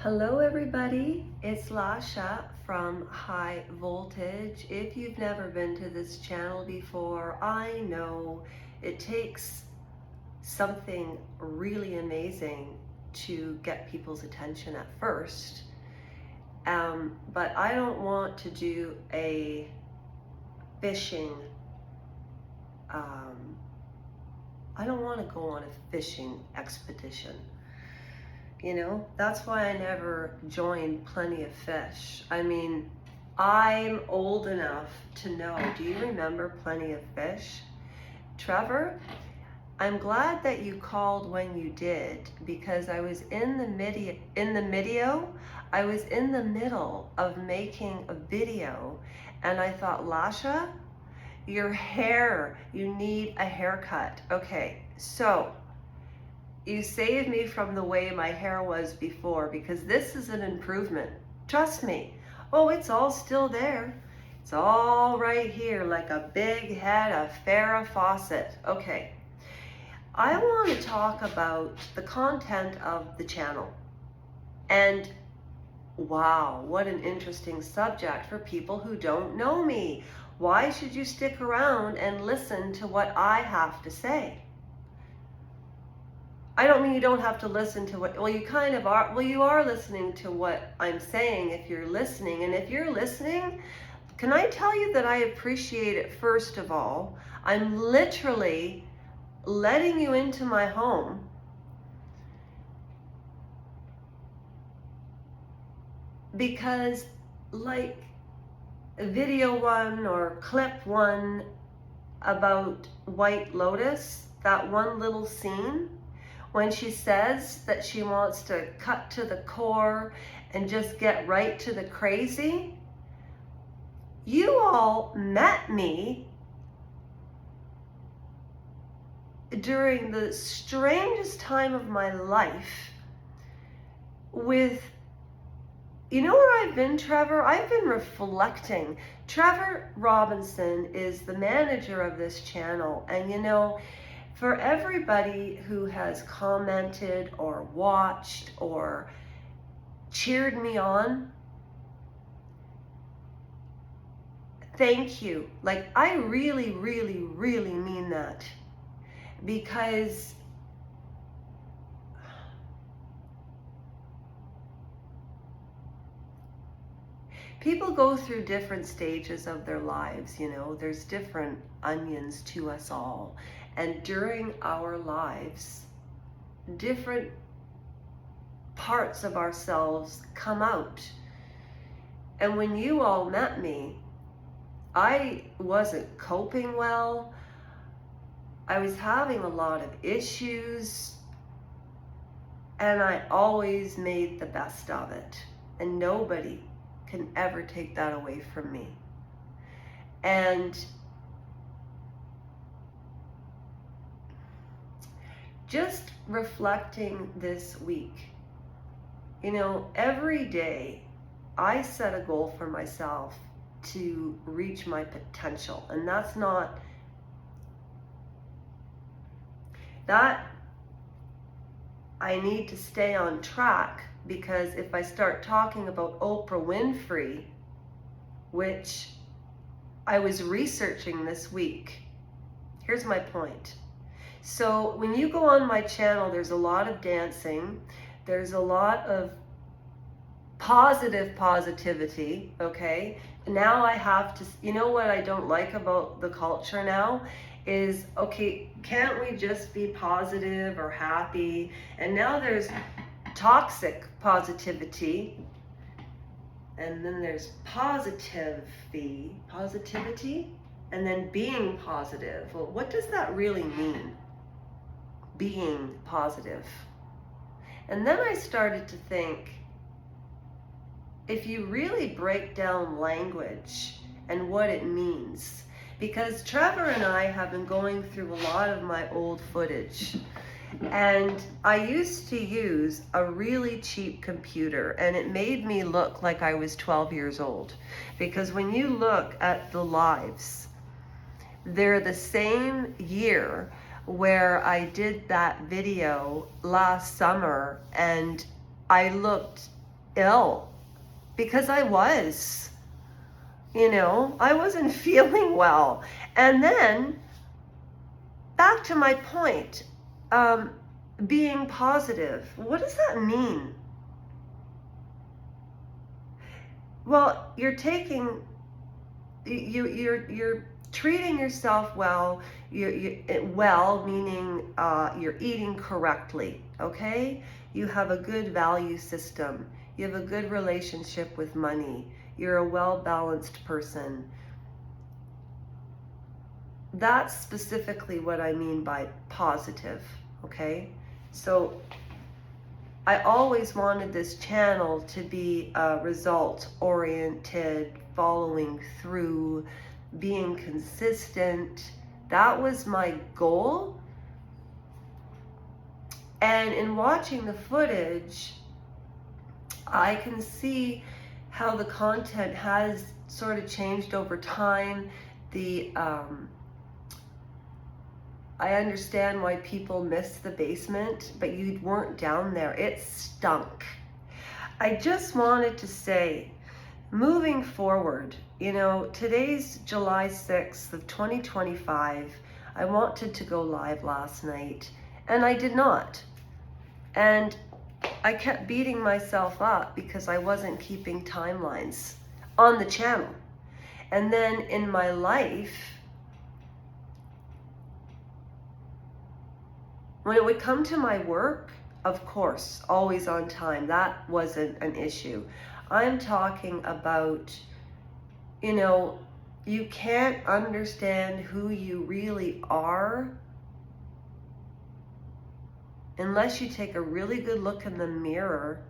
Hello everybody, it's Lasha from High Voltage. If you've never been to this channel before, I know it takes something really amazing to get people's attention at first. But I don't want to do a fishing, I don't want to go on a fishing expedition. You know, that's why I never joined Plenty of Fish. I mean, I'm old enough to know. Do you remember Plenty of Fish? Trevor, I'm glad that you called when you did, because I was in the I was in the middle of making a video, and I thought, Lasha, your hair, you need a haircut. Okay, so you saved me from the way my hair was before, because this is an improvement. Trust me. Oh, it's all still there. It's all right here like a big head of Farrah Fawcett. Okay. I want to talk about the content of the channel. And wow, what an interesting subject for people who don't know me. Why should you stick around and listen to what I have to say? I don't mean you don't have to listen to what, well, you kind of are, well, you are listening to what I'm saying if you're listening. And if you're listening, can I tell you that I appreciate it first of all? I'm literally letting you into my home because, like video one or clip one about White Lotus, that one little scene, when she says that she wants to cut to the core and just get right to the crazy, you all met me during the strangest time of my life with, you know where I've been, Trevor? I've been reflecting. Trevor Robinson is the manager of this channel, and you know, for everybody who has commented or watched or cheered me on, thank you. Like, I really, really, really mean that, because people go through different stages of their lives, you know, there's different onions to us all. And during our lives, different parts of ourselves come out. And when you all met me, I wasn't coping well. I was having a lot of issues, and I always made the best of it. And nobody can ever take that away from me. And just reflecting this week, you know, every day I set a goal for myself to reach my potential. And that's not, that I need to stay on track, because if I start talking about Oprah Winfrey, which I was researching this week, here's my point. So when you go on my channel, there's a lot of dancing, there's a lot of positivity, okay? Now I have to, you know what I don't like about the culture now is, okay, can't we just be positive or happy? And now there's toxic positivity, and then there's positivity, and then being positive. Well, what does that really mean? Being positive. And then I started to think, if you really break down language and what it means, because Trevor and I have been going through a lot of my old footage, and I used to use a really cheap computer, and it made me look like I was 12 years old, because when you look at the lives, they're the same year where I did that video last summer, and I looked ill because I was, I wasn't feeling well. And then back to my point, being positive. What does that mean? Well, you're treating yourself well. Well meaning you're eating correctly. Okay, you have a good value system. You have a good relationship with money. You're a well-balanced person. That's specifically what I mean by positive. Okay, so I always wanted this channel to be result-oriented, following through, being consistent. That was my goal. And in watching the footage, I can see how the content has sort of changed over time. I understand why people miss the basement, but you weren't down there. It stunk. I just wanted to say, moving forward, today's July 6th of 2025. I wanted to go live last night, and I did not. And I kept beating myself up because I wasn't keeping timelines on the channel. And then in my life, when it would come to my work, of course, always on time. That wasn't an issue. I'm talking about, you can't understand who you really are unless you take a really good look in the mirror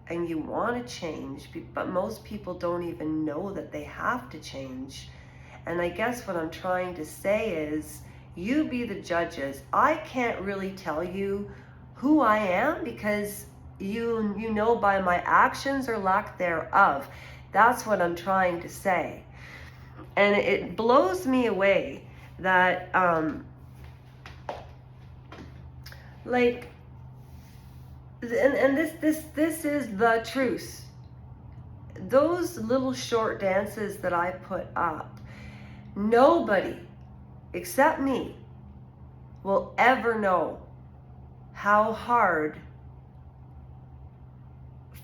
and you want to change. But most people don't even know that they have to change. And I guess what I'm trying to say is, you be the judges. I can't really tell you who I am because you know by my actions or lack thereof. That's what I'm trying to say. And it blows me away that this is the truth. Those little short dances that I put up, nobody except me will ever know how hard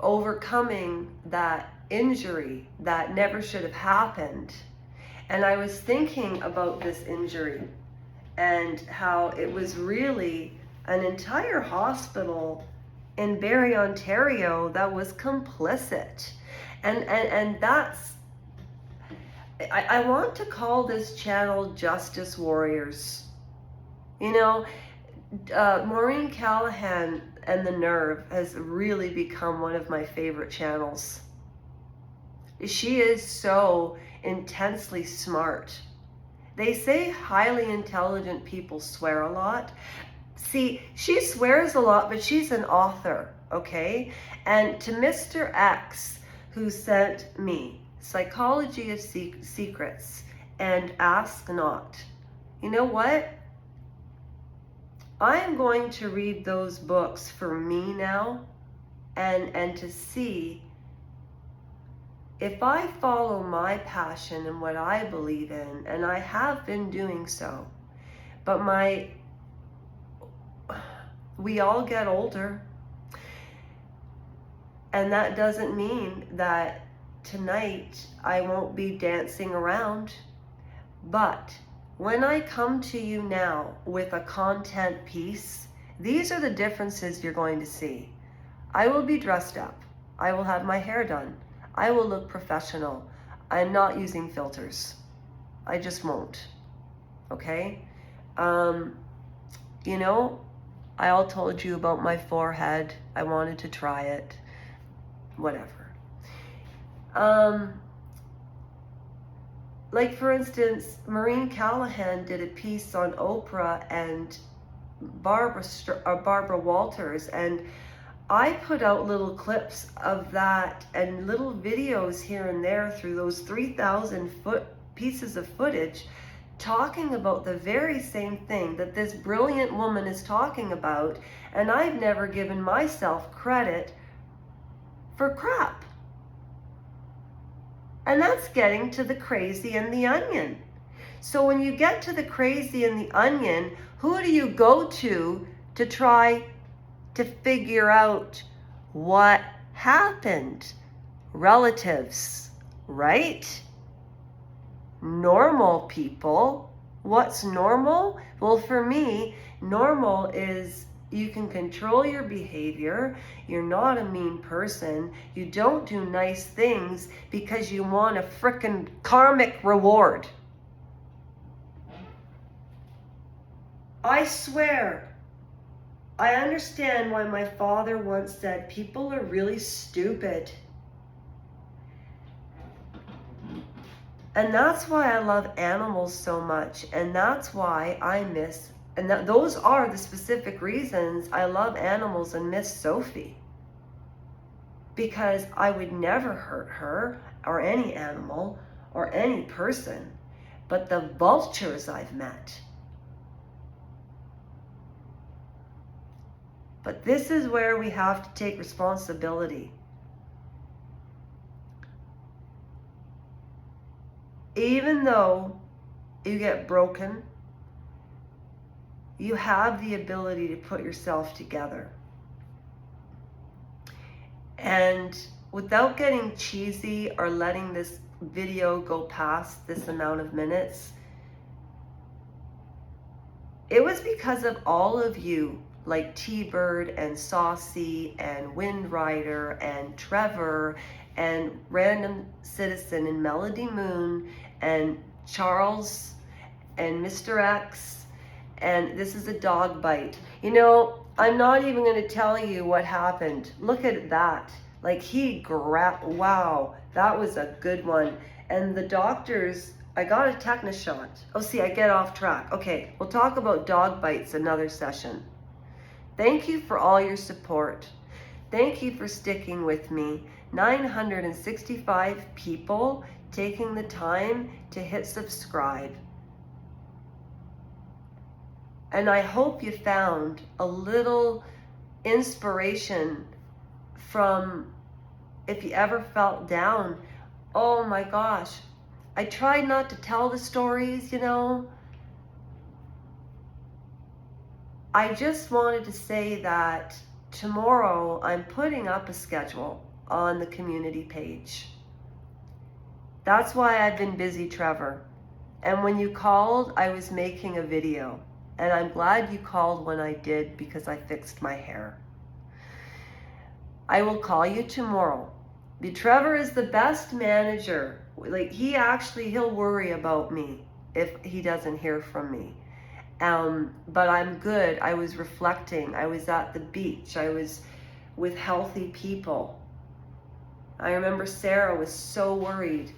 overcoming that injury that never should have happened. And I was thinking about this injury and how it was really an entire hospital in Barrie, Ontario that was complicit. And that's, I want to call this channel Justice Warriors. Maureen Callahan and The Nerve has really become one of my favorite channels. She is so intensely smart. They say highly intelligent people swear a lot. See, she swears a lot, but she's an author, okay? And to Mr. X, who sent me Psychology of Secrets and Ask Not, you know what? I am going to read those books for me now and to see if I follow my passion and what I believe in, and I have been doing so. But we all get older, and that doesn't mean that tonight I won't be dancing around. But when I come to you now with a content piece, these are the differences you're going to see. I will be dressed up. I will have my hair done. I will look professional. I'm not using filters. I just won't. Okay? I all told you about my forehead. I wanted to try it. Whatever. Like, for instance, Maureen Callahan did a piece on Oprah and Barbara Walters, and I put out little clips of that and little videos here and there through those 3,000 pieces of footage, talking about the very same thing that this brilliant woman is talking about, and I've never given myself credit for crap. And that's getting to the crazy and the onion. So when you get to the crazy and the onion, who do you go to try to figure out what happened? Relatives, right? Normal people. What's normal? Well, for me, normal is you can control your behavior. You're not a mean person. You don't do nice things because you want a frickin' karmic reward. I swear, I understand why my father once said people are really stupid. And that's why I love animals so much. And that's why I miss, and those are the specific reasons I love animals and miss Sophie. Because I would never hurt her or any animal or any person. But the vultures I've met. But this is where we have to take responsibility. Even though you get broken, you have the ability to put yourself together. And without getting cheesy or letting this video go past this amount of minutes, it was because of all of you, like T-Bird and Saucy and Wind Rider and Trevor and Random Citizen and Melody Moon and Charles and Mr. X, and this is a dog bite. You know, I'm not even going to tell you what happened. Look at that. Like he grabbed, wow, that was a good one. And the doctors, I got a tetanus shot. Oh, see, I get off track. Okay, we'll talk about dog bites another session. Thank you for all your support. Thank you for sticking with me. 965 people taking the time to hit subscribe. And I hope you found a little inspiration from, if you ever felt down, oh my gosh, I tried not to tell the stories, you know. I just wanted to say that tomorrow I'm putting up a schedule on the community page. That's why I've been busy, Trevor. And when you called, I was making a video. And I'm glad you called when I did because I fixed my hair. I will call you tomorrow. Trevor is the best manager. Like he'll worry about me if he doesn't hear from me. But I'm good. I was reflecting. I was at the beach. I was with healthy people. I remember Sarah was so worried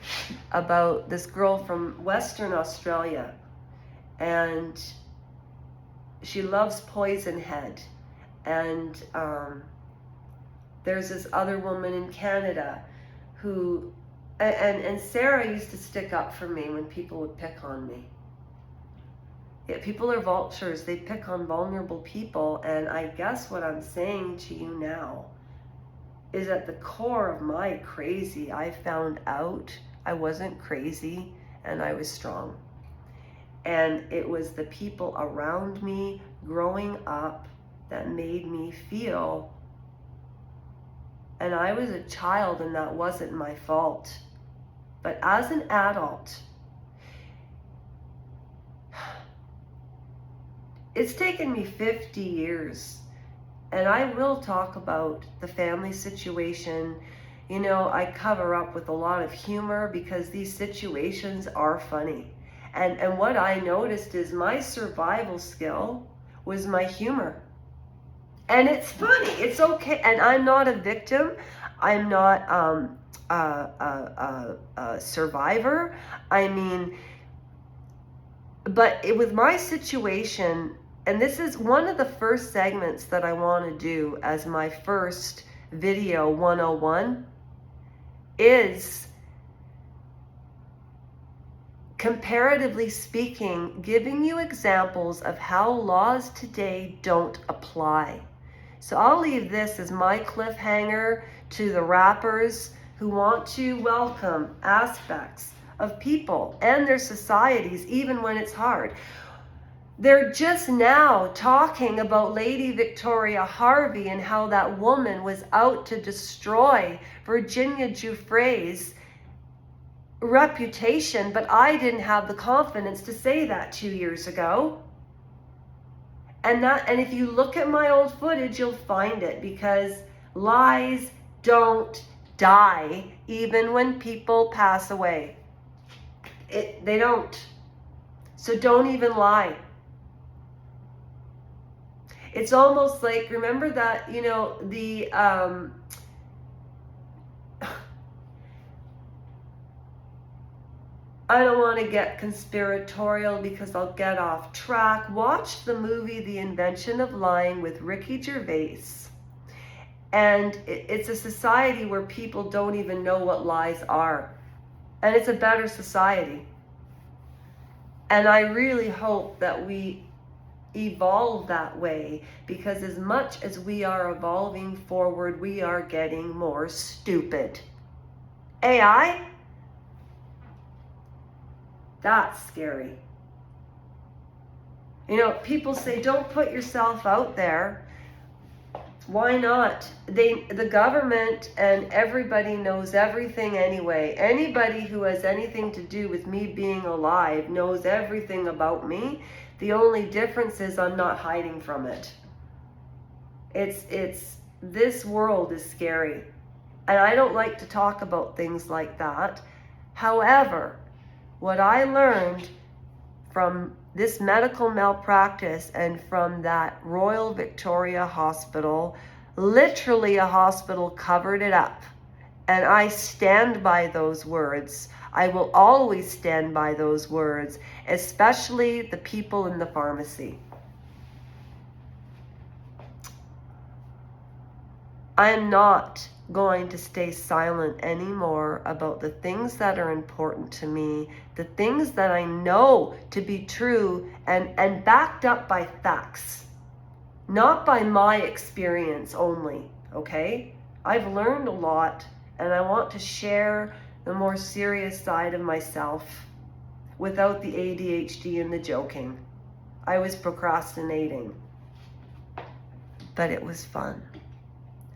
about this girl from Western Australia. And she loves Poison Head. And there's this other woman in Canada who, and Sarah used to stick up for me when people would pick on me. Yeah, people are vultures. They pick on vulnerable people. And I guess what I'm saying to you now is at the core of my crazy, I found out I wasn't crazy and I was strong. And it was the people around me growing up that made me feel, and I was a child and that wasn't my fault. But as an adult, it's taken me 50 years, and I will talk about the family situation. You know, I cover up with a lot of humor because these situations are funny. And what I noticed is my survival skill was my humor. And it's funny, it's okay. And I'm not a victim. I'm not a survivor. I mean, but with my situation, and this is one of the first segments that I want to do as my first video 101, is comparatively speaking, giving you examples of how laws today don't apply. So I'll leave this as my cliffhanger to the rappers who want to welcome aspects of people and their societies, even when it's hard. They're just now talking about Lady Victoria Harvey and how that woman was out to destroy Virginia Giuffre's reputation, but I didn't have the confidence to say that 2 years ago. And if you look at my old footage, you'll find it, because lies don't die even when people pass away. They don't. So don't even lie. It's almost like, remember that, I don't want to get conspiratorial because I'll get off track. Watch the movie The Invention of Lying with Ricky Gervais. And it's a society where people don't even know what lies are. And it's a better society. And I really hope that we evolve that way, because as much as we are evolving forward, we are getting more stupid. AI? That's scary. People say, don't put yourself out there. Why not? The government and everybody knows everything anyway. Anybody who has anything to do with me being alive knows everything about me. The only difference is I'm not hiding from it. This world is scary. And I don't like to talk about things like that. However, what I learned from this medical malpractice and from that Royal Victoria Hospital, literally a hospital covered it up. And I stand by those words. I will always stand by those words, especially the people in the pharmacy. I am not going to stay silent anymore about the things that are important to me, the things that I know to be true and backed up by facts, not by my experience only, okay? I've learned a lot, and I want to share the more serious side of myself without the ADHD and the joking. I was procrastinating, but it was fun,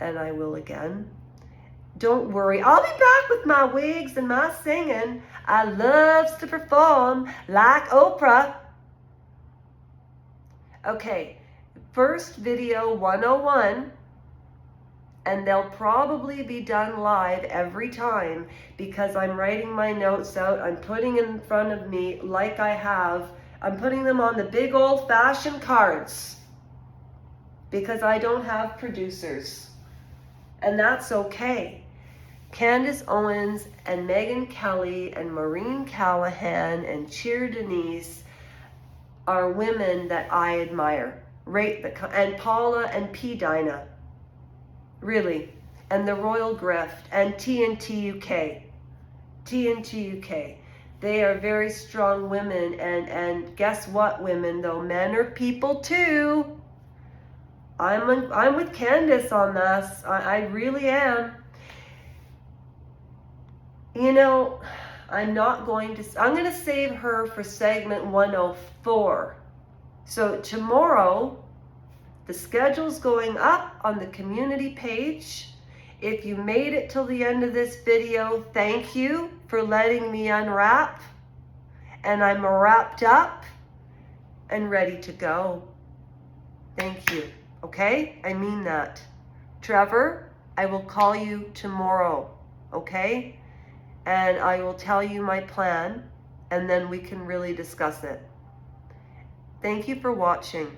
and I will again. Don't worry, I'll be back with my wigs and my singing. I loves to perform like Oprah. Okay, first video 101, and they'll probably be done live every time because I'm writing my notes out. I'm putting in front of me like I'm putting them on the big old-fashioned cards because I don't have producers, and that's okay. Candace Owens and Megyn Kelly and Maureen Callahan and Cheer Denise are women that I admire. And Paula and P. Dinah. Really. And the Royal Grift and TNT UK. TNT UK. They are very strong women, and guess what, women, though men are people too. I'm with Candace on this. I really am. I'm going to save her for segment 104. So tomorrow, the schedule's going up on the community page. If you made it till the end of this video, thank you for letting me unwrap. And I'm wrapped up and ready to go. Thank you. Okay? I mean that. Trevor, I will call you tomorrow. Okay? And I will tell you my plan, and then we can really discuss it. Thank you for watching.